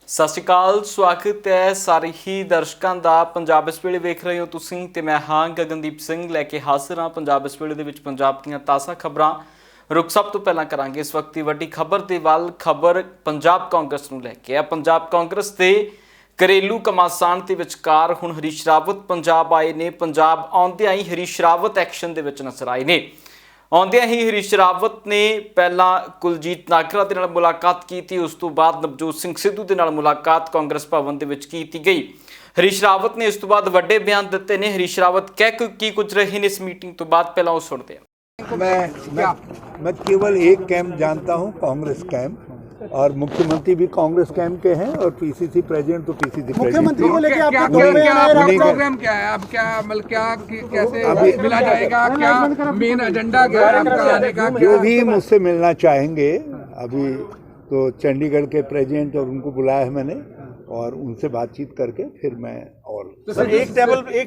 ਸਤਿ ਸ਼੍ਰੀ ਅਕਾਲ, ਸਵਾਗਤ ਹੈ ਸਾਰੇ ਹੀ ਦਰਸ਼ਕਾਂ ਦਾ। ਪੰਜਾਬ ਇਸ ਵੇਲੇ ਵੇਖ ਰਹੇ ਹੋ ਤੁਸੀਂ ਤੇ ਮੈਂ ਹਾਂ ਗਗਨਦੀਪ ਸਿੰਘ ਲੈ ਕੇ ਹਾਜ਼ਰ ਹਾਂ ਪੰਜਾਬ ਇਸ ਵੇਲੇ ਦੇ ਵਿੱਚ ਪੰਜਾਬ ਦੀਆਂ ਤਾਜ਼ਾ ਖਬਰਾਂ। ਰੁਕ ਸਭ ਤੋਂ ਪਹਿਲਾਂ ਕਰਾਂਗੇ ਇਸ ਵਕਤ ਦੀ ਵੱਡੀ ਖਬਰ ਦੇ ਵੱਲ। ਖਬਰ ਪੰਜਾਬ ਕਾਂਗਰਸ ਨੂੰ ਲੈ ਕੇ ਹੈ। ਪੰਜਾਬ ਕਾਂਗਰਸ ਦੇ ਘਰੇਲੂ ਘਮਾਸਾਨ ਦੇ ਵਿਚਕਾਰ ਹੁਣ ਹਰੀਸ਼ ਰਾਵਤ ਪੰਜਾਬ ਆਏ ਨੇ। ਪੰਜਾਬ ਆਉਂਦਿਆਂ ਹੀ ਹਰੀਸ਼ ਰਾਵਤ ਐਕਸ਼ਨ ਦੇ ਵਿੱਚ ਨਜ਼ਰ ਆਏ ਨੇ। ਆਉਂਦਿਆਂ ਹੀ ਹਰੀਸ਼ ਰਾਵਤ ने पहला कुलजीत नागरा के नाल मुलाकात की, उस तो बाद नवजोत सिंह सिद्धू के नाल मुलाकात कांग्रेस भवन दे विच की गई। हरीश रावत ने इस तो बाद वड्डे बयान दिते ने। हरीश रावत कह की कुछ रहे ने इस मीटिंग तो बाद, पहला वो सुनते हैं। मैं केवल एक कैंप जानता हूँ, कांग्रेस कैंप, और मुख्यमंत्री भी कांग्रेस कैंप के हैं और पीसीसी प्रेसिडेंट तो पीसीसी मुख्यमंत्री को लेके आपका प्रोग्राम क्या है? अब क्या कैसे मिला जाएगा? क्या मेन एजेंडा क्या है आपका आने का? जो भी मुझसे मिलना चाहेंगे, अभी तो चंडीगढ़ के प्रेसिडेंट और उनको बुलाया है मैंने, और उनसे बातचीत करके फिर मैं और तो सर एक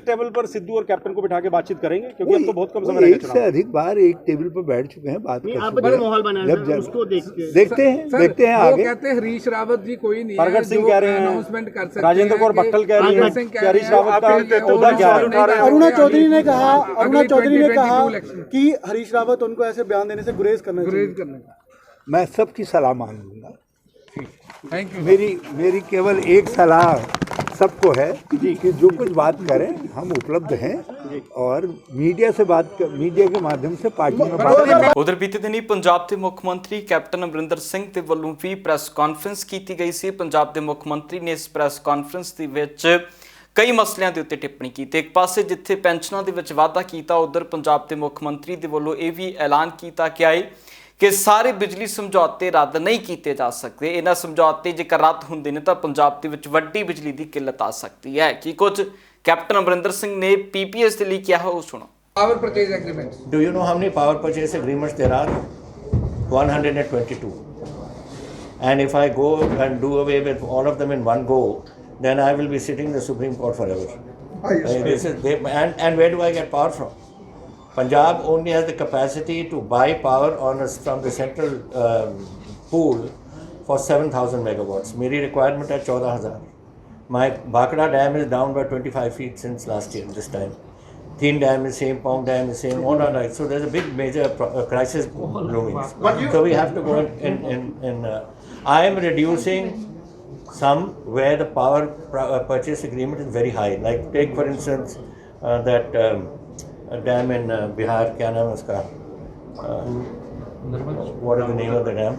टेबल पर सिद्धू और कैप्टन को बिठा के बातचीत करेंगे, क्योंकि अब तो बहुत कम समय एक से अधिक बार एक टेबल पर बैठ चुके हैं, बात कर चुके हैं। माहौल बनाया है, उसको देखते हैं आगे। कहते हैं हरीश रावत जी कोई नहीं, प्रगट सिंह कह रहे हैं, अनाउंसमेंट कर सकते हैं, राजेंद्र कौर भट्टल कह रही हैं कि हरीश रावत का तोदा क्या है। अरुणा चौधरी ने कहा कि हरीश रावत उनको ऐसे बयान देने से गुरेज करना चाहिए। मैं सबकी सलाह मान लूंगा। Thank you. मेरी केवल एक सलाह सबको है कि जो कुछ बात करें हम उपलब्ध हैं, और मीडिया के माध्यम से पार्टी में बात करें। उधर बीते दिन ही पंजाब के मुख्य मंत्री कैप्टन अमरिंदर सिंह के वलों भी प्रैस कॉन्फ्रेंस की गई सी। पंजाब के मुख्य मंत्री ने इस प्रैस कॉन्फ्रेंस के विच कई मसलियां के उत्ते टिप्पणी की। एक पासे जिथे पेंशनां दे विच वाधा किया, उधर पंजाब के मुख्य मंत्री के वलों यह भी ऐलान किया गया है कि सारे बिजली समझौते रद्द नहीं किए जा सकते। इन्हां समझौते जेकर रद्द होंदे ने तां पंजाब दे विच वड्डी बिजली की किल्लत आ सकती है। कि कुछ कैप्टन अमरिंदर सिंह ने पीपीएस के लिए क्या है वो सुनो। Power purchase agreement, Do you know how many power purchase agreements there are? 122. And if I go and do away with all of them in one go, then I will be sitting in the Supreme Court forever. And where do I get power from? Punjab only has the capacity to buy power from the central pool for 7,000 megawatts. मेरी requirement है 14,000. My Bhakra dam is down by 25 feet since last year this time. Theen dam is same, Pong dam is same, all are like. So there's a big major crisis looming. So we have to go in I am reducing some where the power purchase agreement is very high. Like take for instance that dam in Bihar, क्या नाम है उसका, what is the name of the dam,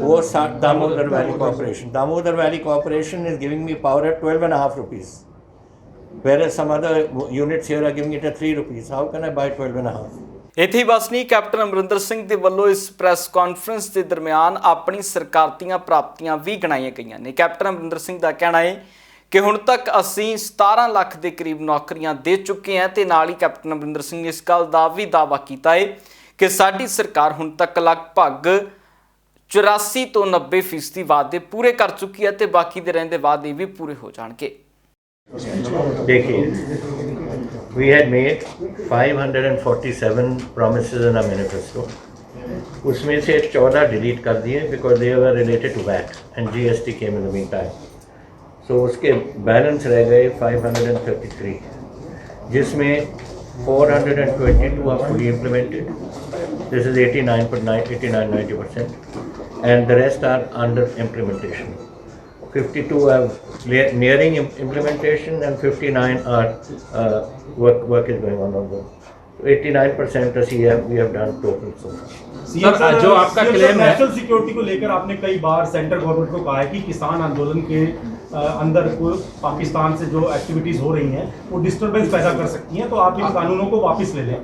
वो Damodar Valley Corporation. Damodar Valley Corporation is giving me power at 12.5 rupees, whereas some other units here are giving it at 3 rupees. How can I buy 12.5? ਇੱਥੇ ਹੀ ਬਸ ਨਹੀਂ, captain Amarinder Singh ਦੇ ਵੱਲੋਂ ਇਸ ਪ੍ਰੈਸ ਕਾਨਫਰੰਸ ਦੇ ਦਰਮਿਆਨ ਆਪਣੀ ਸਰਕਾਰ ਦੀਆਂ ਪ੍ਰਾਪਤੀਆਂ ਵੀ ਗਿਣਾਈਆਂ ਗਈਆਂ ਨੇ। ਕੈਪਟਨ ਅਮਰਿੰਦਰ ਸਿੰਘ ਦਾ ਕਹਿਣਾ ਹੈ कि हुण तक असी 17 लाख के करीब नौकरियां दे चुके हैं। तो नाल ही कैप्टन अमरिंदर सिंह ने इस गल का भी दावा किया है कि साडी सरकार हुण तक लगभग 84 तो 90% वादे पूरे कर चुकी है, तो बाकी दे रहिंदे वादे भी पूरे हो जाणगे। देखिए, we had made 547 promises in our manifesto. उसमें से 14 डिलीट कर दिए because they were related to VAT and GST came in the meantime. तो उसके बैलेंस रह गए 533, जिसमें 422 are fully implemented. This is 89-90%, and the rest are under implementation. 52 are nearing implementation, and 59 are work is going on them. 89% we have done total so far. Sir, जो आपका claim है national security को लेकर, आपने कई बार central government को कहा है कि किसान आंदोलन के अंदर पाकिस्तान से जो एक्टिविटीज़ हो रही हैं वो डिस्टर्बेंस पैदा कर सकती हैं, तो आप इन कानूनों को वापस ले लें।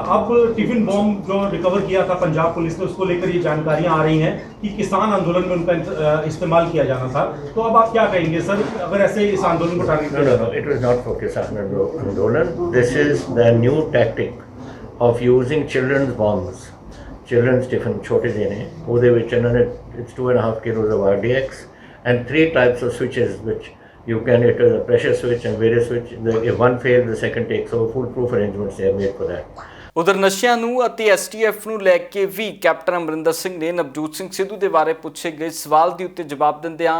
अब टिफिन बॉम्ब जो रिकवर किया था पंजाब पुलिस ने, उसको लेकर ये जानकारियां आ रही हैं कि किसान आंदोलन में उनका इस्तेमाल किया जाना था। तो अब आप क्या कहेंगे सर, अगर ऐसे इस आंदोलन को टारगेट किया? No, it was not for किसान आंदोलन. This is the new tactic of using children's bombs. Children's tiffin छोटे देने, ਉਹਦੇ ਵਿੱਚ ਇਹਨਾਂ ਨੇ it's 2.5 kilos of RDX and 3 types of switches which you can, it is a pressure switch and various switch. If one fails, the second takes. So foolproof arrangements they have made for that. उधर नशियां नूं अते STF नूं लै के भी captain Amarinder Singh ने नवजोत सिंह सिद्धू दे बारे पूछे गए सवाल के उत्ते जवाब दिंदिआं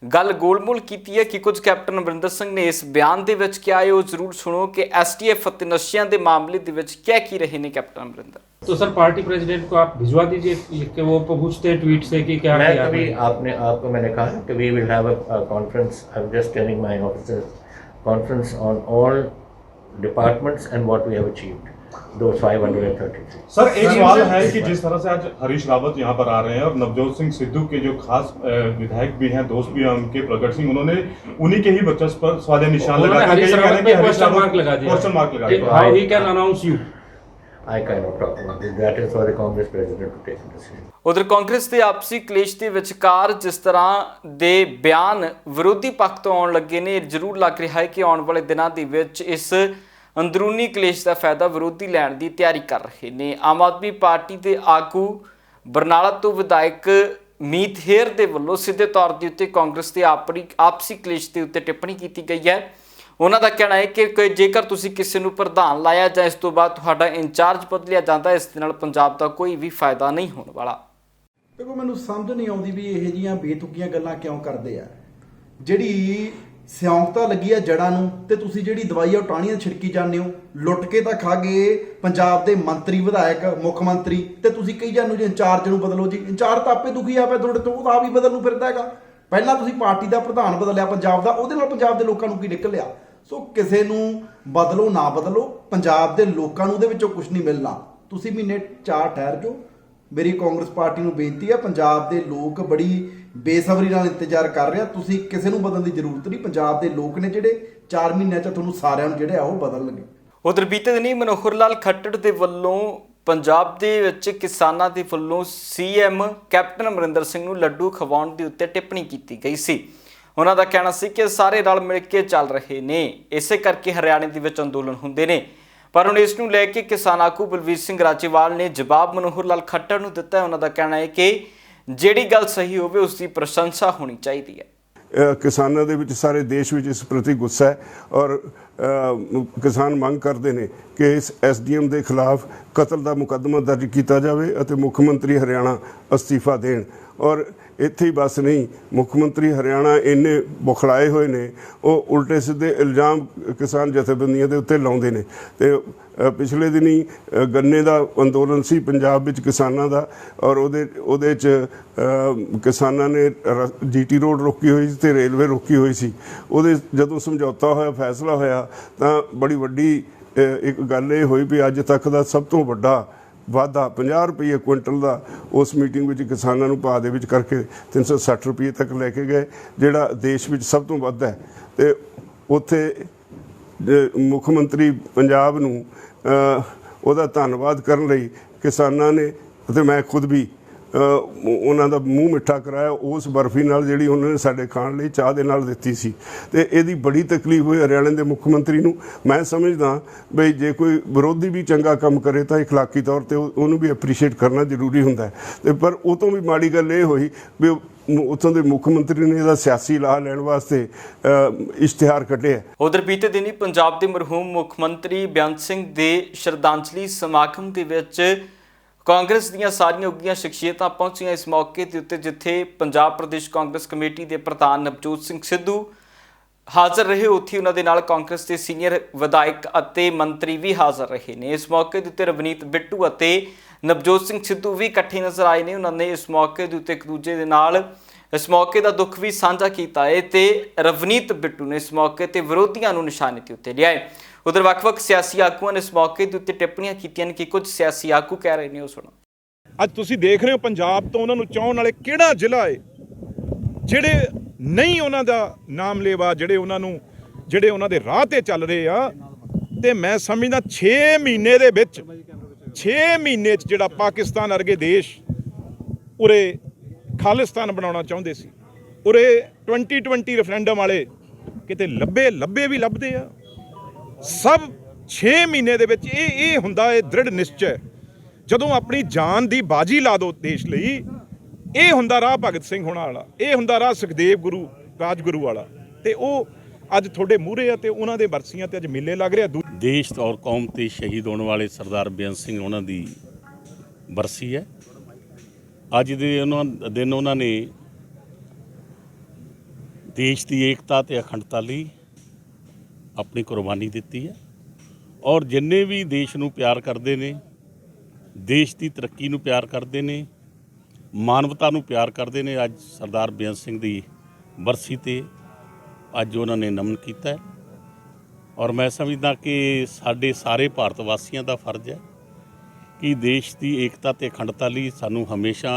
ਗੱਲ ਗੋਲਮੋਲ ਕੀਤੀ ਹੈ ਕਿ ਕੁਝ ਕੈਪਟਨ ਅਮਰਿੰਦਰ ਸਿੰਘ ਨੇ ਇਸ ਬਿਆਨ ਦੇ ਵਿੱਚ ਕਿਹਾ ਹੈ। ਉਹ ਜ਼ਰੂਰ ਸੁਣੋ कि STF ਅਤੇ ਨਸ਼ਿਆਂ ਦੇ ਮਾਮਲੇ ਦੇ ਵਿੱਚ ਕਹਿ ਕੀ ਰਹੇ ਨੇ ਕੈਪਟਨ ਅਮਰਿੰਦਰ। तो सर पार्टी प्रेसिडेंट को आप भिजवा दीजिए लिख के, वो पूछते हैं ट्वीट से कि क्या मैं किया कभी आपने। आपको मैंने कहा कि we will have a conference, I am just telling my officers, conference on all departments and what we have achieved, those 533। Sir एक सवाल है कि जिस तरह से आज हरीश रावत यहाँ पर आ रहे हैं और नवजोत सिंह सिद्धू के जो खास विधायक भी हैं, दोस्त भी हैं उनके, प्रगट सिंह, उन्होंने उन्हीं के ही वर्चस्व पर सवालिया निशान लगा दिया। हरीश रावत पे क्वेश्चन मार्क लगा दिया। How he can announce you? I cannot talk about it. That is for the Congress president to take a decision. ਉਧਰ ਕਾਂਗਰਸ ਦੇ ਆਪਸੀ ਕਲੇਸ਼ ਦੇ ਵਿਚਕਾਰ ਜਿਸ ਤਰ੍ਹਾਂ ਦੇ ਬਿਆਨ ਵਿਰੋਧੀ ਪੱਖ ਤੋਂ ਆਉਣ ਲੱਗੇ ਨੇ, ਜ਼ਰੂਰ ਲੱਗ ਰਿਹਾ ਹੈ ਕਿ ਆਉਣ ਵਾਲੇ ਦਿਨਾਂ ਦੇ ਵਿੱਚ ਇਸ ਅੰਦਰੂਨੀ ਕਲੇਸ਼ ਦਾ ਫਾਇਦਾ ਵਿਰੋਧੀ ਲੈਣ ਦੀ ਤਿਆਰੀ ਕਰ ਰਹੇ ਨੇ। ਆਮ ਆਦਮੀ ਪਾਰਟੀ ਦੇ ਆਗੂ ਬਰਨਾਲਾ ਤੋਂ ਵਿਧਾਇਕ ਮੀਤ ਹੇਰ ਦੇ ਵੱਲੋਂ ਸਿੱਧੇ ਤੌਰ ਦੇ ਉੱਤੇ ਕਾਂਗਰਸ ਦੇ ਆਪਸੀ ਕਲੇਸ਼ ਦੇ ਉੱਤੇ ਟਿੱਪਣੀ ਕੀਤੀ ਗਈ ਹੈ। ਉਹਨਾਂ ਦਾ ਕਹਿਣਾ ਹੈ ਕਿ ਜੇਕਰ ਤੁਸੀਂ ਕਿਸੇ ਨੂੰ ਪ੍ਰਧਾਨ ਲਾਇਆ ਜਾਂ ਇਸ ਤੋਂ ਬਾਅਦ ਤੁਹਾਡਾ ਇੰਚਾਰਜ ਬਦਲਿਆ ਜਾਂਦਾ, ਇਸ ਦੇ ਨਾਲ ਪੰਜਾਬ ਦਾ ਕੋਈ ਵੀ ਫਾਇਦਾ ਨਹੀਂ ਹੋਣ ਵਾਲਾ। ਦੇਖੋ, ਮੈਨੂੰ ਸਮਝ ਨਹੀਂ ਆਉਂਦੀ ਵੀ ਇਹ ਜਿਹੀਆਂ ਬੇਤੁਕੀਆਂ ਗੱਲਾਂ ਕਿਉਂ ਕਰਦੇ ਆ। ਜਿਹੜੀ ਸਿਉਂਕਤਾ ਲੱਗੀ ਆ ਜੜਾਂ ਨੂੰ, ਤੇ ਤੁਸੀਂ ਜਿਹੜੀ ਦਵਾਈ ਆ ਉਹ ਟਾਹਣੀਆਂ ਛਿੜਕੀ ਜਾਂਦੇ ਹੋ। ਲੁੱਟ ਕੇ ਤਾਂ ਖਾ ਗਏ ਪੰਜਾਬ ਦੇ ਮੰਤਰੀ, ਵਿਧਾਇਕ, ਮੁੱਖ ਮੰਤਰੀ, ਤੇ ਤੁਸੀਂ ਕਹੀ ਜਾਂਦੇ ਹੋ ਜੀ ਇੰਚਾਰਜ ਨੂੰ ਬਦਲੋ। ਜੀ ਇੰਚਾਰਜ ਤਾਂ ਆਪੇ ਦੁਖੀ ਆਪੇ ਤੁਹਾਡੇ ਤੋਂ, ਉਹ ਆਪ ਹੀ ਬਦਲ ਨੂੰ ਫਿਰਦਾ ਹੈਗਾ। ਪਹਿਲਾਂ ਤੁਸੀਂ ਪਾਰਟੀ ਦਾ ਪ੍ਰਧਾਨ ਬਦਲਿਆ ਪੰਜਾਬ ਦਾ, ਉਹਦੇ ਨਾਲ ਪੰਜਾਬ ਦੇ ਲੋਕਾਂ ਨੂੰ ਕੀ ਨਿਕਲਿਆ? ਸੋ ਕਿਸੇ ਨੂੰ ਬਦਲੋ ਨਾ ਬਦਲੋ, ਪੰਜਾਬ ਦੇ ਲੋਕਾਂ ਨੂੰ ਉਹਦੇ ਵਿੱਚੋਂ ਕੁਝ ਨਹੀਂ ਮਿਲਣਾ। ਤੁਸੀਂ ਮਹੀਨੇ 4 ਠਹਿਰ ਜਾਓ। ਮੇਰੀ ਕਾਂਗਰਸ ਪਾਰਟੀ ਨੂੰ ਬੇਨਤੀ ਹੈ, ਪੰਜਾਬ ਦੇ ਲੋਕ ਬੜੀ ਬੇਸਬਰੀ ਨਾਲ ਇੰਤਜ਼ਾਰ ਕਰ ਰਹੇ ਆ। ਤੁਸੀਂ ਕਿਸੇ ਨੂੰ ਬਦਲਣ ਦੀ ਜ਼ਰੂਰਤ ਨਹੀਂ। ਪੰਜਾਬ ਦੇ ਲੋਕ ਨੇ ਜਿਹੜੇ 4 ਮਹੀਨਿਆਂ 'ਚ ਤੁਹਾਨੂੰ ਸਾਰਿਆਂ ਨੂੰ ਜਿਹੜੇ ਆ ਉਹ ਬਦਲਣਗੇ। ਉਧਰ ਬੀਤੇ ਦਿਨੀ ਮਨੋਹਰ ਲਾਲ ਖੱਟੜ ਦੇ ਵੱਲੋਂ ਪੰਜਾਬ ਦੇ ਵਿੱਚ ਕਿਸਾਨਾਂ ਦੇ ਵੱਲੋਂ CM ਕੈਪਟਨ ਅਮਰਿੰਦਰ ਸਿੰਘ ਨੂੰ ਲੱਡੂ ਖਵਾਉਣ ਦੇ ਉੱਤੇ ਟਿੱਪਣੀ ਕੀਤੀ ਗਈ ਸੀ। ਉਹਨਾਂ ਦਾ ਕਹਿਣਾ ਸੀ ਕਿ ਸਾਰੇ ਰਲ ਮਿਲ ਕੇ ਚੱਲ ਰਹੇ ਨੇ, ਇਸੇ ਕਰਕੇ ਹਰਿਆਣੇ ਦੇ ਵਿੱਚ ਅੰਦੋਲਨ ਹੁੰਦੇ ਨੇ। ਪਰ ਹੁਣ ਇਸ ਨੂੰ ਲੈ ਕੇ ਕਿਸਾਨ ਆਗੂ ਬਲਵੀਰ ਸਿੰਘ ਰਾਜੇਵਾਲ ਨੇ ਜਵਾਬ ਮਨੋਹਰ ਲਾਲ ਖੱਟੜ ਨੂੰ ਦਿੱਤਾ। ਉਹਨਾਂ ਦਾ ਕਹਿਣਾ ਹੈ ਕਿ ਜਿਹੜੀ ਗੱਲ ਸਹੀ ਹੋਵੇ ਉਸ ਦੀ ਪ੍ਰਸ਼ੰਸਾ ਹੋਣੀ ਚਾਹੀਦੀ ਹੈ। ਕਿਸਾਨਾਂ ਦੇ ਵਿੱਚ, ਸਾਰੇ ਦੇਸ਼ ਵਿੱਚ ਇਸ ਪ੍ਰਤੀ ਗੁੱਸਾ ਹੈ ਔਰ ਕਿਸਾਨ ਮੰਗ ਕਰਦੇ ਨੇ ਕਿ ਇਸ SDM ਦੇ ਖਿਲਾਫ ਕਤਲ ਦਾ ਮੁਕੱਦਮਾ ਦਰਜ ਕੀਤਾ ਜਾਵੇ ਅਤੇ ਮੁੱਖ ਮੰਤਰੀ ਹਰਿਆਣਾ ਅਸਤੀਫਾ ਦੇਣ। ਔਰ ਇੱਥੇ ਹੀ ਬਸ ਨਹੀਂ, ਮੁੱਖ ਮੰਤਰੀ ਹਰਿਆਣਾ ਇੰਨੇ ਬੁਖਲਾਏ ਹੋਏ ਨੇ, ਉਹ ਉਲਟੇ ਸਿੱਧੇ ਇਲਜ਼ਾਮ ਕਿਸਾਨ ਜਥੇਬੰਦੀਆਂ ਦੇ ਉੱਤੇ ਲਾਉਂਦੇ ਨੇ। ਤੇ ਪਿਛਲੇ ਦਿਨੀ ਗੰਨੇ ਦਾ ਅੰਦੋਲਨ ਸੀ ਪੰਜਾਬ ਵਿੱਚ ਕਿਸਾਨਾਂ ਦਾ, ਔਰ ਉਹਦੇ 'ਚ ਕਿਸਾਨਾਂ ਨੇ GT ਰੋਡ ਰੋਕੀ ਹੋਈ ਸੀ ਤੇ ਰੇਲਵੇ ਰੋਕੀ ਹੋਈ ਸੀ। ਉਹਦੇ ਜਦੋਂ ਸਮਝੌਤਾ ਹੋਇਆ, ਫੈਸਲਾ ਹੋਇਆ, ਤਾਂ ਬੜੀ ਵੱਡੀ ਇੱਕ ਗੱਲ ਇਹ ਹੋਈ ਵੀ ਅੱਜ ਤੱਕ ਦਾ ਸਭ ਤੋਂ ਵੱਡਾ ਵਾਧਾ 50 ਰੁਪਏ ਕੁਇੰਟਲ ਦਾ ਉਸ ਮੀਟਿੰਗ ਵਿੱਚ ਕਿਸਾਨਾਂ ਨੂੰ ਭਾਅ ਦੇ ਵਿੱਚ ਕਰਕੇ 360 ਰੁਪਏ ਤੱਕ ਲੈ ਕੇ ਗਏ, ਜਿਹੜਾ ਦੇਸ਼ ਵਿੱਚ ਸਭ ਤੋਂ ਵੱਧ ਹੈ। ਤੇ ਉੱਥੇ ਮੁੱਖ ਮੰਤਰੀ ਪੰਜਾਬ ਨੂੰ ਉਹਦਾ ਧੰਨਵਾਦ ਕਰਨ ਲਈ ਕਿਸਾਨਾਂ ਨੇ, ਅਤੇ ਮੈਂ ਖੁਦ ਵੀ ਉਹਨਾਂ ਦਾ ਮੂੰਹ ਮਿੱਠਾ ਕਰਾਇਆ ਉਸ ਬਰਫੀ ਨਾਲ ਜਿਹੜੀ ਉਹਨਾਂ ਨੇ ਸਾਡੇ ਖਾਣ ਲਈ ਚਾਹ ਦੇ ਨਾਲ ਦਿੱਤੀ ਸੀ। ਤੇ ਇਹਦੀ ਬੜੀ ਤਕਲੀਫ ਹੋਈ ਹਰਿਆਣੇ ਦੇ ਮੁੱਖ ਮੰਤਰੀ ਨੂੰ। ਮੈਂ ਸਮਝਦਾ ਬਈ ਜੇ ਕੋਈ ਵਿਰੋਧੀ ਵੀ ਚੰਗਾ ਕੰਮ ਕਰੇ ਤਾਂ ਇਖਲਾਕੀ ਤੌਰ ਤੇ ਉਹਨੂੰ ਵੀ ਐਪਰੀਸ਼ੀਏਟ ਕਰਨਾ ਜ਼ਰੂਰੀ ਹੁੰਦਾ ਹੈ। ਤੇ ਪਰ ਉਹ ਤੋਂ ਵੀ ਮਾੜੀ ਗੱਲ ਇਹ ਹੋਈ ਵੀ ਉੱਥੋਂ ਦੇ ਮੁੱਖ ਮੰਤਰੀ ਨੇ ਇਹਦਾ ਸਿਆਸੀ ਲਾਹਾ ਲੈਣ ਵਾਸਤੇ ਇਸ਼ਤਿਹਾਰ ਕੱਢਿਆ। ਉਧਰ ਬੀਤੇ ਦਿਨੀ ਪੰਜਾਬ ਦੇ ਮਰਹੂਮ ਮੁੱਖ ਮੰਤਰੀ ਬੇਅੰਤ ਸਿੰਘ ਦੇ ਸ਼ਰਧਾਂਜਲੀ ਸਮਾਗਮ ਦੇ ਵਿੱਚ ਕਾਂਗਰਸ ਦੀਆਂ ਸਾਰੀਆਂ ਉੱਘੀਆਂ ਸ਼ਖਸੀਅਤਾਂ ਪਹੁੰਚੀਆਂ ਇਸ ਮੌਕੇ ਦੇ ਉੱਤੇ, ਜਿੱਥੇ ਪੰਜਾਬ ਪ੍ਰਦੇਸ਼ ਕਾਂਗਰਸ ਕਮੇਟੀ ਦੇ ਪ੍ਰਧਾਨ ਨਵਜੋਤ ਸਿੰਘ ਸਿੱਧੂ ਹਾਜ਼ਰ ਰਹੇ। ਉੱਥੇ ਉਹਨਾਂ ਦੇ ਨਾਲ ਕਾਂਗਰਸ ਦੇ ਸੀਨੀਅਰ ਵਿਧਾਇਕ ਅਤੇ ਮੰਤਰੀ ਵੀ ਹਾਜ਼ਰ ਰਹੇ ਨੇ। ਇਸ ਮੌਕੇ ਦੇ ਉੱਤੇ ਰਵਨੀਤ ਬਿੱਟੂ ਅਤੇ ਨਵਜੋਤ ਸਿੰਘ ਸਿੱਧੂ ਵੀ ਇਕੱਠੇ ਨਜ਼ਰ ਆਏ ਨੇ। ਉਹਨਾਂ ਨੇ ਇਸ ਮੌਕੇ ਦੇ ਉੱਤੇ ਇੱਕ ਦੂਜੇ ਦੇ ਨਾਲ ਇਸ ਮੌਕੇ ਦਾ ਦੁੱਖ ਵੀ ਸਾਂਝਾ ਕੀਤਾ ਹੈ ਤੇ ਰਵਨੀਤ ਬਿੱਟੂ ਨੇ ਇਸ ਮੌਕੇ ਤੇ ਵਿਰੋਧੀਆਂ ਨੂੰ ਨਿਸ਼ਾਨੇ ਤੇ ਉੱਤੇ ਲਿਆਏ। ਉਧਰ ਵੱਖ-ਵੱਖ ਸਿਆਸੀ ਆਗੂਆਂ ਨੇ ਇਸ ਮੌਕੇ ਦੇ ਉੱਤੇ ਟਿੱਪਣੀਆਂ ਕੀਤੀਆਂ ਨੇ ਕਿ ਕੁਝ ਸਿਆਸੀ ਆਗੂ ਕਹਿ ਰਹੇ ਨੇ, ਉਹ ਸੁਣੋ। ਅੱਜ ਤੁਸੀਂ ਦੇਖ ਰਹੇ ਹੋ ਪੰਜਾਬ ਤੋਂ ਉਹਨਾਂ ਨੂੰ ਚਾਹੁਣ ਵਾਲੇ ਕਿਹੜਾ ਜ਼ਿਲ੍ਹਾ ਹੈ ਜਿਹੜੇ ਨਹੀਂ ਉਹਨਾਂ ਦਾ ਨਾਮ ਲੇਵਾ, ਜਿਹੜੇ ਉਹਨਾਂ ਦੇ ਰਾਹ ਤੇ ਚੱਲ ਰਹੇ ਆ। ਤੇ ਮੈਂ ਸਮਝਦਾ 6 ਮਹੀਨੇ ਦੇ ਵਿੱਚ 6 ਮਹੀਨੇ 'ਚ ਜਿਹੜਾ ਪਾਕਿਸਤਾਨ ਵਰਗੇ ਦੇਸ਼ ਉਰੇ ਖਾਲਿਸਤਾਨ ਬਣਾਉਣਾ ਚਾਹੁੰਦੇ ਸੀ, ਉਰੇ 2020 ਰੈਫਰੈਂਡਮ ਵਾਲੇ ਕਿਤੇ ਲੱਭੇ ਵੀ ਲੱਭਦੇ ਆ। ਸਭ 6 ਮਹੀਨੇ ਦੇ ਵਿੱਚ ਇਹ ਹੁੰਦਾ ਹੈ ਦ੍ਰਿੜ ਨਿਸ਼ਚੈ। ਜਦੋਂ ਆਪਣੀ ਜਾਨ ਦੀ ਬਾਜੀ ਲਾ ਦਿਓ ਦੇਸ਼ ਲਈ, ਇਹ ਹੁੰਦਾ ਰਾਹ ਭਗਤ ਸਿੰਘ ਹੋਣਾ ਵਾਲਾ, ਇਹ ਹੁੰਦਾ ਰਾਹ ਸੁਖਦੇਵ ਰਾਜਗੁਰੂ ਵਾਲਾ। ਤੇ ਉਹ ਅੱਜ ਤੁਹਾਡੇ ਮੂਹਰੇ ਆ ਤੇ ਉਹਨਾਂ ਦੇ ਬਰਸੀਆਂ ਤੇ ਅੱਜ ਮੇਲੇ ਲੱਗ ਰਿਹਾ। ਦੇਸ਼ ਔਰ ਕੌਮ ਤੇ ਸ਼ਹੀਦ ਹੋਣ ਵਾਲੇ ਸਰਦਾਰ ਬੇਅੰਤ ਸਿੰਘ ਉਹਨਾਂ ਦੀ ਬਰਸੀ ਹੈ। ਅੱਜ ਦੇ ਦਿਨ ਉਹਨਾਂ ਨੇ ਦੇਸ਼ ਦੀ ਏਕਤਾ ਤੇ ਅਖੰਡਤਾ ਲਈ ਆਪਣੀ ਕੁਰਬਾਨੀ ਦਿੱਤੀ ਹੈ ਔਰ ਜਿੰਨੇ ਵੀ ਦੇਸ਼ ਨੂੰ ਪਿਆਰ ਕਰਦੇ ਨੇ, ਦੇਸ਼ ਦੀ ਤਰੱਕੀ ਨੂੰ ਪਿਆਰ ਕਰਦੇ ਨੇ, ਮਾਨਵਤਾ ਨੂੰ ਪਿਆਰ ਕਰਦੇ ਨੇ, ਅੱਜ ਸਰਦਾਰ ਬੇਅੰਤ ਸਿੰਘ ਦੀ ਬਰਸੀ ਤੇ ਅੱਜ ਉਹਨਾਂ ਨੇ ਨਮਨ ਕੀਤਾ ਹੈ। ਔਰ ਮੈਂ ਸਮਝਦਾ ਕਿ ਸਾਡੇ ਸਾਰੇ ਭਾਰਤ ਵਾਸੀਆਂ ਦਾ ਫਰਜ਼ ਹੈ ਕਿ ਦੇਸ਼ ਦੀ ਏਕਤਾ ਤੇ ਅਖੰਡਤਾ ਲਈ ਸਾਨੂੰ ਹਮੇਸ਼ਾ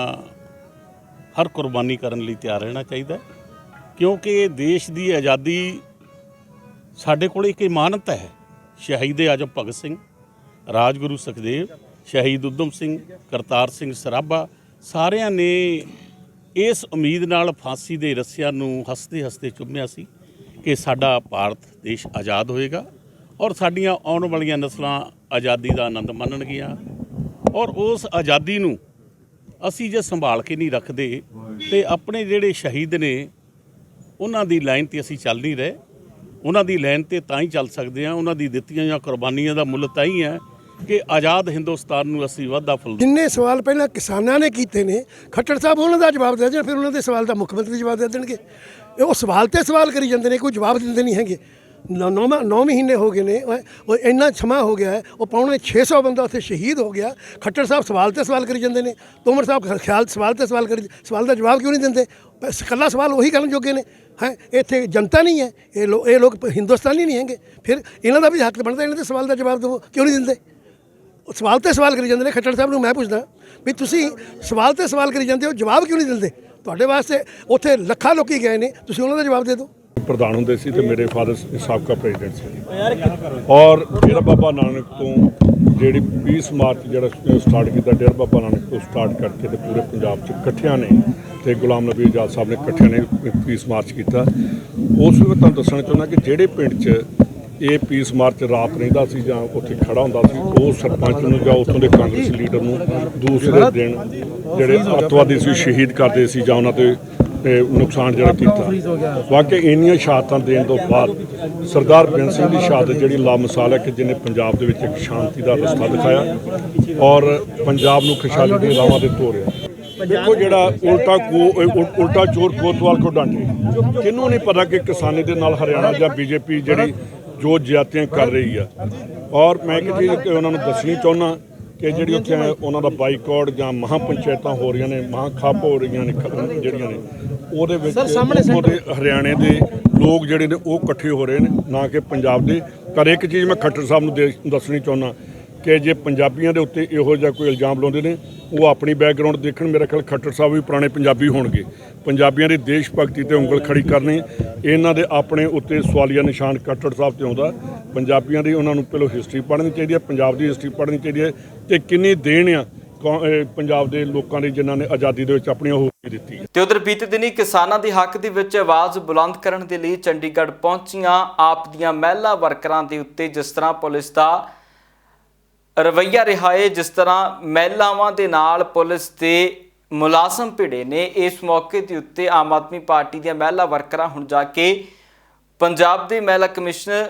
ਹਰ ਕੁਰਬਾਨੀ ਕਰਨ ਲਈ ਤਿਆਰ ਰਹਿਣਾ ਚਾਹੀਦਾ ਹੈ, ਕਿਉਂਕਿ ਦੇਸ਼ ਦੀ ਆਜ਼ਾਦੀ ਸਾਡੇ ਕੋਲ ਇੱਕ ਇਮਾਨਤ ਹੈ। ਸ਼ਹੀਦ ਆਜ਼ਮ ਭਗਤ ਸਿੰਘ, ਰਾਜਗੁਰੂ ਸੁਖਦੇਵ, ਸ਼ਹੀਦ ਊਧਮ ਸਿੰਘ, ਕਰਤਾਰ ਸਿੰਘ ਸਰਾਭਾ ਸਾਰਿਆਂ ਨੇ ਇਸ ਉਮੀਦ ਨਾਲ ਫਾਂਸੀ ਦੇ ਰੱਸਿਆਂ ਨੂੰ ਹੱਸਦੇ ਹੱਸਦੇ ਚੁੰਮਿਆ ਸੀ ਕਿ ਸਾਡਾ ਭਾਰਤ ਦੇਸ਼ ਆਜ਼ਾਦ ਹੋਏਗਾ ਔਰ ਸਾਡੀਆਂ ਆਉਣ ਵਾਲੀਆਂ ਨਸਲਾਂ ਆਜ਼ਾਦੀ ਦਾ ਆਨੰਦ ਮਾਣਨਗੀਆਂ। ਔਰ ਉਸ ਆਜ਼ਾਦੀ ਨੂੰ ਅਸੀਂ ਜੇ ਸੰਭਾਲ ਕੇ ਨਹੀਂ ਰੱਖਦੇ ਤੇ ਆਪਣੇ ਜਿਹੜੇ ਸ਼ਹੀਦ ਨੇ ਉਹਨਾਂ ਦੀ ਲਾਈਨ ਤੇ ਅਸੀਂ ਚੱਲ ਨਹੀਂ ਰਹੇ। ਉਹਨਾਂ ਦੀ ਲਾਈਨ ਤੇ ਤਾਂ ਹੀ ਚੱਲ ਸਕਦੇ ਹਾਂ, ਉਹਨਾਂ ਦੀ ਦਿੱਤੀਆਂ ਜਾਂ ਕੁਰਬਾਨੀਆਂ ਦਾ ਮੁੱਲ ਤਾਂ ਹੀ ਹੈ ਕਿ ਆਜ਼ਾਦ ਹਿੰਦੁਸਤਾਨ ਨੂੰ ਅਸੀਂ ਵਾਧਾ ਫੁੱਲ। ਜਿੰਨੇ ਸਵਾਲ ਪਹਿਲਾਂ ਕਿਸਾਨਾਂ ਨੇ ਕੀਤੇ ਨੇ, ਖੱਟੜ ਸਾਹਿਬ ਉਹਨਾਂ ਦਾ ਜਵਾਬ ਦੇ ਦੇਣ, ਫਿਰ ਉਹਨਾਂ ਦੇ ਸਵਾਲ ਦਾ ਮੁੱਖ ਮੰਤਰੀ ਜਵਾਬ ਦੇ ਦੇਣਗੇ। ਉਹ ਸਵਾਲ ਤੇ ਸਵਾਲ ਕਰੀ ਜਾਂਦੇ ਨੇ, ਕੋਈ ਜਵਾਬ ਦਿੰਦੇ ਨਹੀਂ ਹੈਗੇ। 9 ਮਹੀਨੇ ਹੋ ਗਏ ਨੇ, ਉਹ ਇੰਨਾ ਸਮਾਂ ਹੋ ਗਿਆ ਹੈ, ਉਹ ਪੌਣੇ 600 ਬੰਦਾ ਉੱਥੇ ਸ਼ਹੀਦ ਹੋ ਗਿਆ। ਖੱਟੜ ਸਾਹਿਬ ਸਵਾਲ ਤੇ ਸਵਾਲ ਕਰੀ ਜਾਂਦੇ ਨੇ, ਤੋਮਰ ਸਾਹਿਬ ਖਿਆਲ ਸਵਾਲ ਤੇ ਸਵਾਲ ਕਰੀ, ਸਵਾਲ ਦਾ ਜਵਾਬ ਕਿਉਂ ਨਹੀਂ ਦਿੰਦੇ? ਇਕੱਲਾ ਸਵਾਲ ਉਹੀ ਕਰਨ ਜੋਗੇ ਨੇ ਹੈ, ਇੱਥੇ ਜਨਤਾ ਨਹੀਂ ਹੈ, ਇਹ ਲੋਕ ਹਿੰਦੁਸਤਾਨੀ ਨਹੀਂ ਹੈਗੇ। ਫਿਰ ਇਹਨਾਂ ਦਾ ਵੀ ਹੱਕ ਬਣਦਾ, ਇਹਨਾਂ ਦੇ ਸਵਾਲ ਦਾ ਜਵਾਬ ਦਿਓ, ਕਿਉਂ ਨਹੀਂ ਦਿੰਦੇ? ਸਵਾਲ ਤੇ ਸਵਾਲ ਕਰੀ ਜਾਂਦੇ ਨੇ। ਖੱਟੜ ਸਾਹਿਬ ਨੂੰ ਮੈਂ ਪੁੱਛਦਾ ਵੀ ਤੁਸੀਂ ਸਵਾਲ ਤੇ ਸਵਾਲ ਕਰੀ ਜਾਂਦੇ ਹੋ, ਜਵਾਬ ਕਿਉਂ ਨਹੀਂ ਦਿੰਦੇ? ਤੁਹਾਡੇ ਵਾਸਤੇ ਉੱਥੇ ਲੱਖਾਂ ਲੋਕੀ ਗਏ ਨੇ, ਤੁਸੀਂ ਉਹਨਾਂ ਦਾ ਜਵਾਬ ਦੇ ਦਿਓ। ਪ੍ਰਧਾਨ ਹੁੰਦੇ ਸੀ ਤੇ ਮੇਰੇ ਫਾਦਰ ਸਾਬਕਾ ਪ੍ਰੈਜ਼ੀਡੈਂਟ ਸੀ ਔਰ ਡੇਰਾ ਬਾਬਾ ਨਾਨਕ ਤੋਂ ਜਿਹੜੀ 20 ਮਾਰਚ ਜਿਹੜਾ ਸਟਾਰਟ ਕੀਤਾ, ਡੇਰਾ ਬਾਬਾ ਨਾਨਕ ਤੋਂ ਸਟਾਰਟ ਕਰਕੇ ਤੇ ਪੂਰੇ ਪੰਜਾਬ 'ਚ ਇਕੱਠਿਆਂ ਨੇ ਤੇ ਗੁਲਾਮ ਨਬੀ ਆਜ਼ਾਦ ਸਾਹਿਬ ਨੇ ਇਕੱਠਿਆਂ ਨੇ 20 ਮਾਰਚ ਕੀਤਾ। ਉਸ ਵੇਲੇ ਤੁਹਾਨੂੰ ਦੱਸਣਾ ਚਾਹੁੰਦਾ ਕਿ ਜਿਹੜੇ ਪਿੰਡ 'ਚ ਇਹ 20 ਮਾਰਚ ਰਾਤ ਰਹਿੰਦਾ ਸੀ ਜਾਂ ਉੱਥੇ ਖੜਾ ਹੁੰਦਾ ਸੀ, ਉਹ ਸਰਪੰਚ ਨੂੰ ਜਾਂ ਉੱਥੋਂ ਦੇ ਕਾਂਗਰਸੀ ਲੀਡਰ ਨੂੰ ਦੂਸਰੇ ਦਿਨ ਜਿਹੜੇ ਅੱਤਵਾਦੀ ਸੀ ਸ਼ਹੀਦ ਕਰਦੇ ਸੀ ਜਾਂ ਉਹਨਾਂ ਤੇ ਨੁਕਸਾਨ ਜਿਹੜਾ ਕੀਤਾ। ਵਾਕਈ ਇੰਨੀਆਂ ਸ਼ਹਾਦਤਾਂ ਦੇਣ ਤੋਂ ਬਾਅਦ ਸਰਦਾਰ ਬੇਅੰਤ ਸਿੰਘ ਦੀ ਸ਼ਹਾਦਤ ਜਿਹੜੀ ਲਾਮਿਸਾਲ ਹੈ ਕਿ ਜਿਹਨੇ ਪੰਜਾਬ ਦੇ ਵਿੱਚ ਇੱਕ ਸ਼ਾਂਤੀ ਦਾ ਰਸਤਾ ਦਿਖਾਇਆ ਔਰ ਪੰਜਾਬ ਨੂੰ ਖੁਸ਼ਹਾਲੀ ਦੇ ਰਾਹਾਂ ਤੇ ਤੋਰਿਆ। ਦੇਖੋ ਜਿਹੜਾ ਉਲਟਾ ਚੋਰ ਕੋਤਵਾਲ ਕੋ ਡਾਂਟੇ, ਕਿਹਨੂੰ ਨਹੀਂ ਪਤਾ ਕਿ ਕਿਸਾਨੀ ਦੇ ਨਾਲ ਹਰਿਆਣਾ ਜਾਂ ਬੀਜੇਪੀ ਜਿਹੜੀ ਜੋ ਜ਼ਿਆਦਤੀਆਂ ਕਰ ਰਹੀ ਆ। ਔਰ ਮੈਂ ਇੱਕ ਚੀਜ਼ ਉਹਨਾਂ ਨੂੰ ਦੱਸਣੀ ਚਾਹੁੰਦਾ ਕਿ ਜਿਹੜੀ ਉੱਥੇ ਉਹਨਾਂ ਦਾ ਬਾਈਕਾਟ ਜਾਂ ਮਹਾਂ ਪੰਚਾਇਤਾਂ ਹੋ ਰਹੀਆਂ ਨੇ, ਮਹਾਂ ਖੱਪ ਹੋ ਰਹੀਆਂ ਨੇ ਜਿਹੜੀਆਂ ਨੇ, ਉਹਦੇ ਵਿੱਚ ਉਹਦੇ ਹਰਿਆਣੇ ਦੇ ਲੋਕ ਜਿਹੜੇ ਨੇ ਉਹ ਇਕੱਠੇ ਹੋ ਰਹੇ ਨੇ, ਨਾ ਕਿ ਪੰਜਾਬ ਦੇ। ਪਰ ਇੱਕ ਚੀਜ਼ ਮੈਂ ਖੱਟਰ ਸਾਹਿਬ ਨੂੰ ਦੱਸਣੀ ਚਾਹੁੰਦਾ ਕਿ ਜੇ ਪੰਜਾਬੀਆਂ ਦੇ ਉੱਤੇ ਇਹੋ ਜਿਹਾ ਕੋਈ ਇਲਜ਼ਾਮ ਲਾਉਂਦੇ ਨੇ, ਉਹ ਆਪਣੀ ਬੈਕਗਰਾਊਂਡ ਦੇਖਣ। ਮੇਰਾ ਖਿਆਲ ਖੱਟਰ ਸਾਹਿਬ ਵੀ ਪੁਰਾਣੇ ਪੰਜਾਬੀ ਹੋਣਗੇ। ਪੰਜਾਬੀਆਂ ਦੀ ਦੇਸ਼ ਭਗਤੀ ਤੇ ਉਂਗਲ ਖੜੀ ਕਰਨੀ, ਇਹਨਾਂ ਦੇ ਆਪਣੇ ਉੱਤੇ ਸਵਾਲੀਆ ਨਿਸ਼ਾਨ ਖੱਟਰ ਸਾਹਿਬ ਤੇ ਆਉਂਦਾ। ਪੰਜਾਬੀਆਂ ਦੀ ਉਹਨਾਂ ਨੂੰ ਪਹਿਲਾਂ ਹਿਸਟਰੀ ਪੜ੍ਹਨੀ ਚਾਹੀਦੀ ਹੈ, ਪੰਜਾਬ ਦੀ ਹਿਸਟਰੀ ਪੜ੍ਹਨੀ ਚਾਹੀਦੀ ਹੈ ਤੇ ਕਿੰਨੀ ਦੇਣ ਆ ਪੰਜਾਬ ਦੇ ਲੋਕਾਂ ਦੀ ਜਿਨ੍ਹਾਂ ਨੇ ਆਜ਼ਾਦੀ ਦੇ ਵਿੱਚ ਆਪਣੀ ਉਹ ਦਿੱਤੀ ਹੈ। ਤੇ ਉਧਰ ਬੀਤੇ ਦਿਨੀ ਕਿਸਾਨਾਂ ਦੇ ਹੱਕ ਦੇ ਵਿੱਚ ਆਵਾਜ਼ ਬੁਲੰਦ ਕਰਨ ਦੇ ਲਈ ਚੰਡੀਗੜ੍ਹ ਪਹੁੰਚੀਆਂ ਆਪ ਦੀਆਂ ਮਹਿਲਾ ਵਰਕਰਾਂ ਦੇ ਉੱਤੇ ਜਿਸ ਤਰ੍ਹਾਂ ਪੁਲਿਸ ਦਾ ਰਵੱਈਆ ਰਿਹਾ ਹੈ, ਜਿਸ ਤਰ੍ਹਾਂ ਮਹਿਲਾਵਾਂ ਦੇ ਨਾਲ ਪੁਲਿਸ ਦੇ ਮੁਲਾਜ਼ਮ ਭਿੜੇ ਨੇ, ਇਸ ਮੌਕੇ ਦੇ ਉੱਤੇ ਆਮ ਆਦਮੀ ਪਾਰਟੀ ਦੀਆਂ ਮਹਿਲਾ ਵਰਕਰਾਂ ਹੁਣ ਜਾ ਕੇ ਪੰਜਾਬ ਦੇ ਮਹਿਲਾ ਕਮਿਸ਼ਨਰ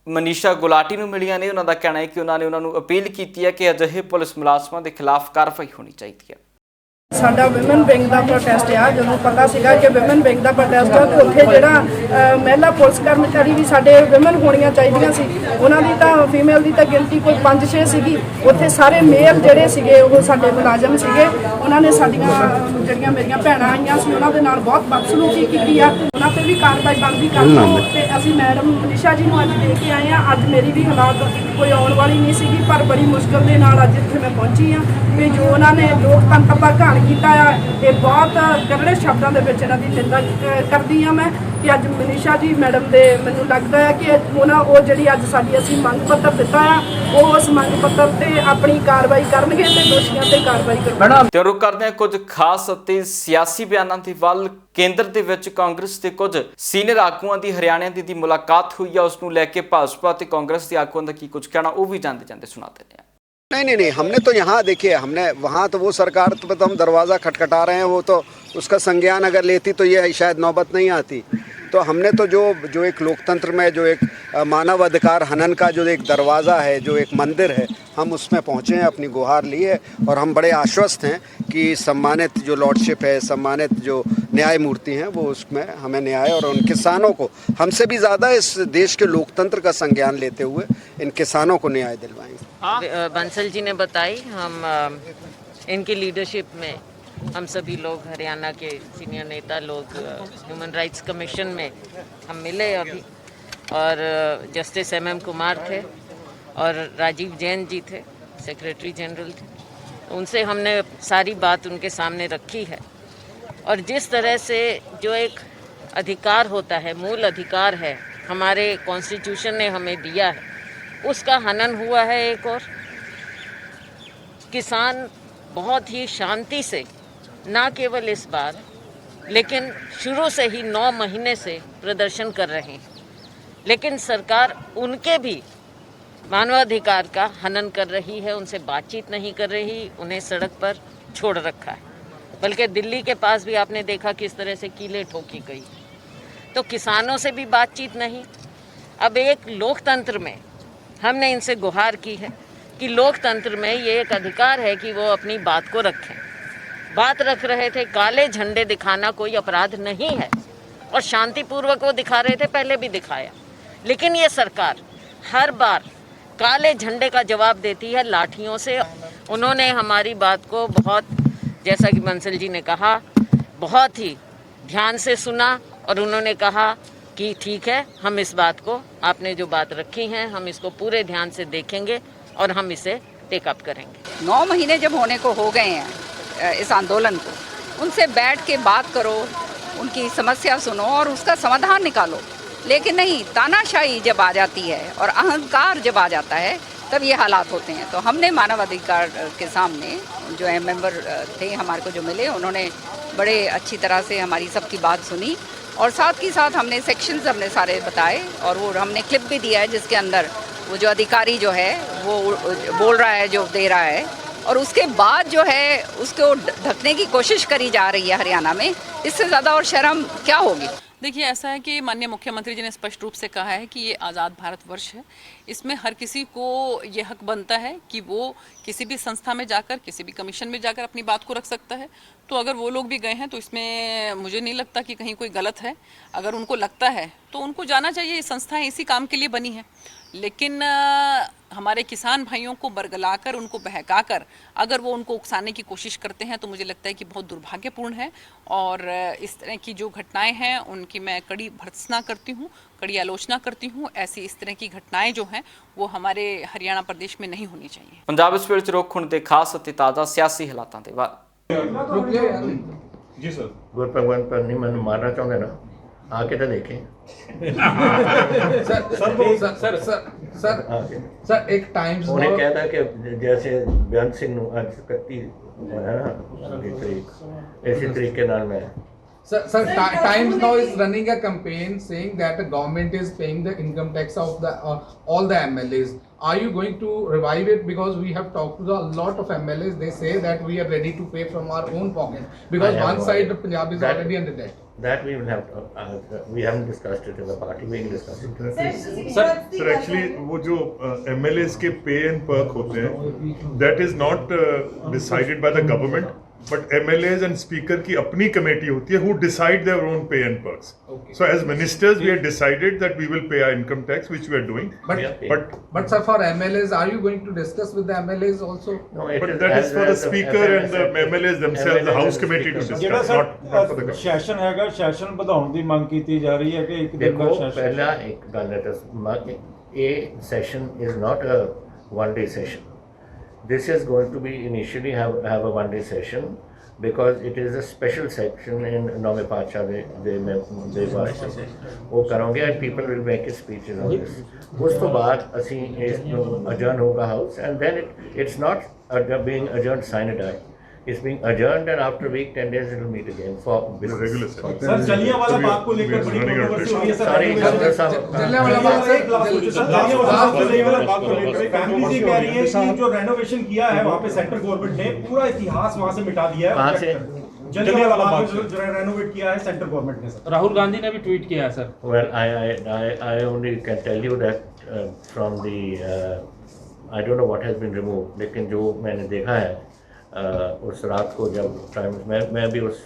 ਮਨੀਸ਼ਾ ਗੁਲਾਟੀ ਨੂੰ ਮਿਲੀਆਂ ਨੇ। ਉਹਨਾਂ ਦਾ ਕਹਿਣਾ ਹੈ ਕਿ ਉਹਨਾਂ ਨੇ ਉਹਨਾਂ ਨੂੰ ਅਪੀਲ ਕੀਤੀ ਹੈ ਕਿ ਅਜਿਹੇ ਪੁਲਿਸ ਮੁਲਾਜ਼ਮਾਂ ਦੇ ਖਿਲਾਫ ਕਾਰਵਾਈ ਹੋਣੀ ਚਾਹੀਦੀ ਹੈ। ਸਾਡਾ ਵਿਮਨ ਵਿੰਗ ਦਾ ਪ੍ਰੋਟੈਸਟ ਆ, ਜਦੋਂ ਪਤਾ ਸੀਗਾ ਕਿ ਵਿਮਨ ਵਿੰਗ ਦਾ ਪ੍ਰੋਟੈਸਟ ਆ ਤੇ ਉੱਥੇ ਜਿਹੜਾ ਮਹਿਲਾ ਪੁਲਿਸ ਕਰਮਚਾਰੀ ਵੀ ਸਾਡੇ ਵਿਮਨ ਹੋਣੀਆਂ ਚਾਹੀਦੀਆਂ ਸੀ। ਉਹਨਾਂ ਦੀ ਤਾਂ ਫੀਮੇਲ ਦੀ ਤਾਂ ਗਿਣਤੀ ਕੋਈ 5-6 ਸੀਗੀ, ਉੱਥੇ ਸਾਰੇ ਮੇਲ ਜਿਹੜੇ ਸੀਗੇ ਉਹ ਸਾਡੇ ਮੁਲਾਜ਼ਮ ਸੀਗੇ। ਉਹਨਾਂ ਨੇ ਸਾਡੀਆਂ ਜਿਹੜੀਆਂ ਮੇਰੀਆਂ ਭੈਣਾਂ ਆਈਆਂ ਸੀ ਉਹਨਾਂ ਦੇ ਨਾਲ ਬਹੁਤ ਬਦਸਲੂਕੀ ਕੀਤੀ ਆ, ਉਹਨਾਂ ਤੇ ਵੀ ਕਾਰਵਾਈ ਬਣਦੀ ਕਰ ਲਓ। ਤੇ ਅਸੀਂ ਮੈਡਮ ਮਨੀਸ਼ਾ ਜੀ ਨੂੰ ਅੱਜ ਦੇ ਕੇ ਆਏ ਆ। ਅੱਜ ਮੇਰੀ ਵੀ ਹਾਲਾਤ ਕੋਈ ਆਉਣ ਵਾਲੀ ਨਹੀਂ ਸੀਗੀ, ਪਰ ਬੜੀ ਮੁਸ਼ਕਲ ਦੇ ਨਾਲ ਅੱਜ ਇੱਥੇ ਮੈਂ ਪਹੁੰਚੀ ਆ। ਵੀ ਜੋ ਉਹਨਾਂ ਨੇ ਲੋਕਤੰਤਰ ਦਾ ਘਾਣ ਕੀਤਾ ਆ, ਇਹ ਬਹੁਤ ਕਰੜੇ ਸ਼ਬਦਾਂ ਦੇ ਵਿੱਚ ਇਹਨਾਂ ਦੀ ਨਿੰਦਾ ਕਰਦੀ ਆ ਮੈਂ ਕਿ ਅੱਜ ਮਨੀਸ਼ਾ ਜੀ ਮੈਡਮ ਦੇ ਮੈਨੂੰ ਲੱਗਦਾ ਹੈ ਕਿ ਉਹ ਜਿਹੜੀ ਅੱਜ ਸਾਡੀ ਅਸੀਂ ਮੰਗ ਪੱਤਰ ਦਿੱਤਾ ਆ, ਉਹ ਉਸ ਮੰਗ ਪੱਤਰ ਤੇ ਆਪਣੀ ਕਾਰਵਾਈ ਕਰਨਗੇ ਤੇ ਦੋਸ਼ੀਆਂ ਤੇ ਕਾਰਵਾਈ ਕਰਨਗੇ। ਤੇ ਰੁਕ ਕਰਦੇ ਹਾਂ ਕੁਝ ਖਾਸ ਅਤੇ ਸਿਆਸੀ ਬਿਆਨਾਂ ਦੇ ਵੱਲ। ਕੇਂਦਰ ਦੇ ਵਿੱਚ ਕਾਂਗਰਸ ਦੇ ਕੁਝ ਸੀਨੀਅਰ ਆਗੂਆਂ ਦੀ ਹਰਿਆਣਾ ਦੀ ਮੁਲਾਕਾਤ ਹੋਈ ਹੈ, ਉਸ ਨੂੰ ਲੈ ਕੇ ਭਾਜਪਾ ਤੇ ਕਾਂਗਰਸ ਦੇ ਆਗੂਆਂ ਦਾ ਕੀ ਕੁਝ ਕਹਿਣਾ, ਉਹ ਵੀ ਜਾਂਦੇ ਜਾਂਦੇ ਸੁਣਾ ਦਿੰਦੇ ਹਾਂ। नहीं, हमने तो यहाँ देखिए, हमने वहाँ तो वो सरकार तो हम दरवाज़ा खटखटा रहे हैं, वो तो उसका संज्ञान अगर लेती तो ये शायद नौबत नहीं आती। तो हमने तो जो एक लोकतंत्र में जो एक मानव अधिकार हनन का जो एक दरवाज़ा है, जो एक मंदिर है, हम उसमें पहुँचे हैं, अपनी गुहार ली है और हम बड़े आश्वस्त हैं कि सम्मानित जो लॉर्डशिप है, सम्मानित जो न्यायमूर्ति हैं, वो उसमें हमें न्याय और उन किसानों को हमसे भी ज़्यादा इस देश के लोकतंत्र का संज्ञान लेते हुए इन किसानों को न्याय दिलवाएंगे। बंसल जी ने बताई, हम इनकी लीडरशिप में हम सभी लोग हरियाणा के सीनियर नेता लोग ह्यूमन राइट्स कमीशन में हम मिले अभी, और जस्टिस MM कुमार थे और राजीव जैन जी थे, सेक्रेटरी जनरल थे। उनसे हमने सारी बात उनके सामने रखी है और जिस तरह से जो एक अधिकार होता है, मूल अधिकार है, हमारे कॉन्स्टिट्यूशन ने हमें दिया है, उसका हनन हुआ है। एक और किसान बहुत ही शांति से, ना केवल इस बार लेकिन शुरू से ही 9 महीने से प्रदर्शन कर रहे हैं, लेकिन सरकार उनके भी मानवाधिकार का हनन कर रही है, उनसे बातचीत नहीं कर रही, उन्हें सड़क पर छोड़ रखा है। बल्कि दिल्ली के पास भी आपने देखा किस तरह से कीलें ठोकी गई। तो किसानों से भी बातचीत नहीं। अब एक लोकतंत्र में हमने इनसे गुहार की है कि लोकतंत्र में ये एक अधिकार है कि वो अपनी बात को रखें। बात रख रहे थे, काले झंडे दिखाना कोई अपराध नहीं है और शांतिपूर्वक वो दिखा रहे थे, पहले भी दिखाया। लेकिन ये सरकार हर बार काले झंडे का जवाब देती है लाठियों से। उन्होंने हमारी बात को बहुत, जैसा कि बंसल जी ने कहा, बहुत ही ध्यान से सुना और उन्होंने कहा कि ठीक है, हम इस बात को, आपने जो बात रखी है, हम इसको पूरे ध्यान से देखेंगे और हम इसे टेकअप करेंगे। 9 महीने जब होने को हो गए हैं इस आंदोलन को, उनसे बैठ के बात करो, उनकी समस्या सुनो और उसका समाधान निकालो। लेकिन नहीं, तानाशाही जब आ जाती है और अहंकार जब आ जाता है, तब ये हालात होते हैं। तो हमने मानवाधिकार के सामने जो मेंबर थे हमारे को जो मिले, उन्होंने बड़े अच्छी तरह से हमारी सबकी बात सुनी और साथ ही साथ हमने सेक्शंस हमने सारे बताए और वो हमने क्लिप भी दिया है जिसके अंदर वो जो अधिकारी जो है वो बोल रहा है, जो दे रहा है, और उसके बाद जो है उसको ढकने की कोशिश करी जा रही है हरियाणा में। इससे ज़्यादा और शर्म क्या होगी? देखिए, ऐसा है कि माननीय मुख्यमंत्री जी ने स्पष्ट रूप से कहा है कि ये आज़ाद भारत वर्ष है। इसमें हर किसी को ये हक बनता है कि वो किसी भी संस्था में जाकर, किसी भी कमीशन में जाकर अपनी बात को रख सकता है। तो अगर वो लोग भी गए हैं तो इसमें मुझे नहीं लगता कि कहीं कोई गलत है। अगर उनको लगता है तो उनको जाना चाहिए, ये संस्थाएं इसी काम के लिए बनी है। लेकिन हमारे किसान भाइयों को बरगलाकर, उनको बहकाकर अगर वो उनको उकसाने की कोशिश करते हैं तो मुझे लगता है कि बहुत दुर्भाग्यपूर्ण है। और इस तरह की जो घटनाएं हैं उनकी मैं कड़ी भर्त्सना करती हूँ, कड़ी आलोचना करती हूँ। ऐसी इस तरह की घटनाएं जो हैं वो हमारे हरियाणा प्रदेश में नहीं होनी चाहिए। पंजाब इस ਵੇਲੇ ਰੁੱਖ ਹੁਣ ਦੇ ਖਾਸ ਅਤੇ ਤਾਜ਼ਾ ਸਿਆਸੀ ਹਾਲਾਤਾਂ ਦੇ ਬਾਅਦ जी सर, गुरभगवंत पर नहीं मैंने मारना चाहते ना, आके तो देखें। सर एक टाइम्स उन्हें कहता कि जैसे बेअंत सिंह नु आज 31 है ना, इसी तरीके नाल मैं Sir, Times now is running a campaign saying that the government is paying the income tax of the all the MLAs. Are you going to revive it? Because we have talked to a lot of MLAs. They say that we are ready to pay from our own pocket because one side of Punjab is already under debt. That we will have to, we haven't discussed it in the party. We will discuss it. Sir actually वो जो MLAs के पे and Perk होते हैं, that is not decided by the government. But MLAs and speaker की अपनी committee होती है who decide their own pay and perks. Okay. So as ministers, we have decided that we will pay our income tax, which we are doing. But sir, for MLAs, are you going to discuss with the MLAs also? No, but that is for the speaker and the MLAs themselves, the House committee to discuss, not for the government. Session ਹੈਗਾ, session ਵਧਾਉਣ ਦੀ ਮੰਗ ਕੀਤੀ ਜਾ ਰਹੀ ਹੈ ਕਿ ਇੱਕ ਦਿਨ ਦਾ ਸੈਸ਼ਨ। ਪਹਿਲਾ ਇੱਕ ਗੱਲ ਹੈ, ਇਹ session is not a one-day session. This is going to be initially have a one-day session because it is a special section in Nome Pacha they वो करोगे and people will make speeches on this. उस तो बाद ਅਸੀਂ ਇਸ ਨੂੰ adjourn होगा house and then it's not being adjourned sine die. It's being adjourned and after a week 10 days it will meet again for regular session. Sir Jallianwala Bagh को लेकर बड़ी कंट्रोवर्सी हो रही है सर। जलियांवाला बाग को लेकर फैमिली ये कह रही है कि जो रेनोवेशन किया है वहाँ पे सेंट्रल गवर्नमेंट ने पूरा इतिहास वहाँ से मिटा दिया है। कहाँ से? जलियांवाला बाग जो रेनोवेट किया है सेंट्रल गवर्नमेंट ने सर। राहुल गांधी ने भी ट्वीट किया है sir. Well, I only can tell you that from the I don't know what has been removed, लेकिन जो मैंने देखा है उस रात को जब टाइम्स मैं भी उस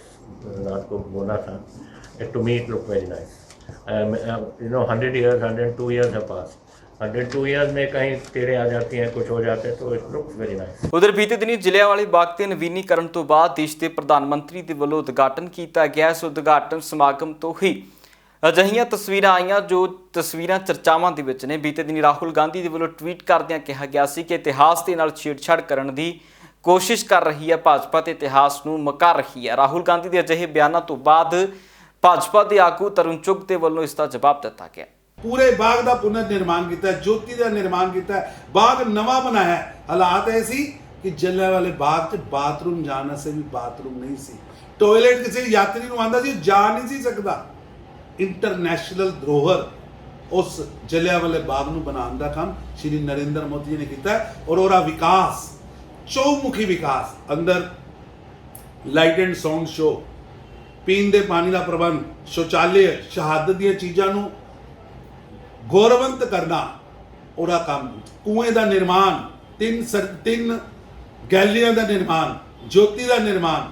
रात को बोला था, to me it looked very nice. You know, 100 years, 102 years have passed. 102 years में कहीं टेढ़े आ जाती हैं, कुछ हो जाते हैं, तो it looks very nice. ਉਧਰ ਬੀਤੇ ਦਿਨੀ ਜਲਿਆਂਵਾਲੇ ਬਾਗ ਤੇ ਨਵੀਨੀਕਰਨ ਤੋਂ ਬਾਅਦ ਦੇਸ਼ ਦੇ ਪ੍ਰਧਾਨ ਮੰਤਰੀ ਦੇ ਵੱਲੋਂ ਉਦਘਾਟਨ ਕੀਤਾ ਗਿਆ। ਇਸ ਉਦਘਾਟਨ ਸਮਾਗਮ ਤੋਂ ਹੀ ਅਜਿਹੀਆਂ ਤਸਵੀਰਾਂ ਆਈਆਂ ਜੋ ਤਸਵੀਰਾਂ ਚਰਚਾਵਾਂ ਦੇ ਵਿੱਚ ਨੇ। ਬੀਤੇ ਦਿਨੀ ਰਾਹੁਲ ਗਾਂਧੀ ਦੇ ਵੱਲੋਂ ਟਵੀਟ ਕਰਦਿਆਂ ਕਿਹਾ ਗਿਆ ਸੀ ਕਿ ਇਤਿਹਾਸ ਦੇ ਨਾਲ ਛੇੜਛਾੜ ਕਰਨ ਦੀ ਕੋਸ਼ਿਸ਼ ਕਰ ਰਹੀ ਹੈ ਭਾਜਪਾ ਤੇ ਇਤਿਹਾਸ ਨੂੰ ਮਕਾ ਰਹੀ ਹੈ। ਰਾਹੁਲ ਗਾਂਧੀ ਦੇ ਅਜਿਹੇ ਬਿਆਨਾਂ ਤੋਂ ਬਾਅਦ ਭਾਜਪਾ ਦੇ ਆਗੂ ਤਰੁਣ ਚੁੱਗ ਦੇ ਵੱਲੋਂ ਇਸ ਦਾ ਜਵਾਬ ਦਿੱਤਾ ਗਿਆ। पूरे बाग का पुनर निर्माण किया, ज्योति का निर्माण किया, बाग नवा बनाया। हालात ऐसी कि जलियांवाले बाग च बाथरूम जाने से भी बाथरूम नहीं सी, टॉयलेट किसी यात्री को आंदा सी जा नहीं सी सकता। इंटरनेशनल धरोहर उस जलियांवाले बाग नूं बनाने का काम श्री नरेंद्र मोदी जी ने किया और ओरा विकास चौमुखी विकास अंदर लाइट एंड साउंड शो, पीण दे पानी का प्रबंध, शौचालय, शहादत दी चीज़ों नूं गौरवंत करना, ਉਹਦਾ ਕੰਮ, ਕੁएं ਦਾ ਨਿਰਮਾਣ, ਤਿੰਨ ਗੈਲਰੀਆਂ ਦਾ ਨਿਰਮਾਣ, ਜੋਤੀ ਦਾ ਨਿਰਮਾਣ,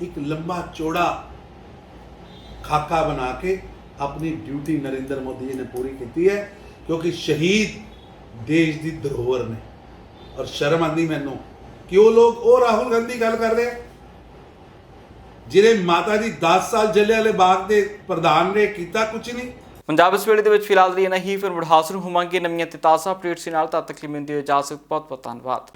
ਇੱਕ ਲੰਬਾ ਚੌੜਾ ਖਾਕਾ ਬਣਾ ਕੇ ਆਪਣੀ ਡਿਊਟੀ ਨਰਿੰਦਰ ਮੋਦੀ ਜੀ ਨੇ ਪੂਰੀ ਕੀਤੀ ਹੈ। ਕਿਉਂਕਿ ਸ਼ਹੀਦ ਦੇਸ਼ ਦੀ ਧਰੋਹਰ ਨੇ। ਔਰ ਸ਼ਰਮ ਆਉਂਦੀ ਮੈਨੂੰ ਕਿ ਉਹ ਲੋਕ ਉਹ ਰਾਹੁਲ ਗਾਂਧੀ ਗੱਲ ਕਰ ਰਹੇ ਜਿਹੜੇ ਮਾਤਾ ਜੀ 10 ਸਾਲ ਜਲਿਆਂਵਾਲੇ ਬਾਗ ਦੇ ਪ੍ਰਧਾਨ ਨੇ ਕੀਤਾ ਕੁਝ ਨਹੀਂ। ਪੰਜਾਬ ਇਸ ਵੇਲੇ ਦੇ ਵਿੱਚ ਫਿਲਹਾਲ ਲਈ ਨਹੀਂ, ਫਿਰ ਮੁੜ ਹਾਜ਼ਰ ਹੋਵਾਂਗੇ ਨਵੀਆਂ ਤੇ ਤਾਜ਼ਾ ਅਪਡੇਟਸ ਨਾਲ। ਤਦ ਤੱਕ ਲਈ ਮੈਨੂੰ ਦਿਓ ਇਜਾਜ਼ਤ। ਬਹੁਤ ਬਹੁਤ ਧੰਨਵਾਦ।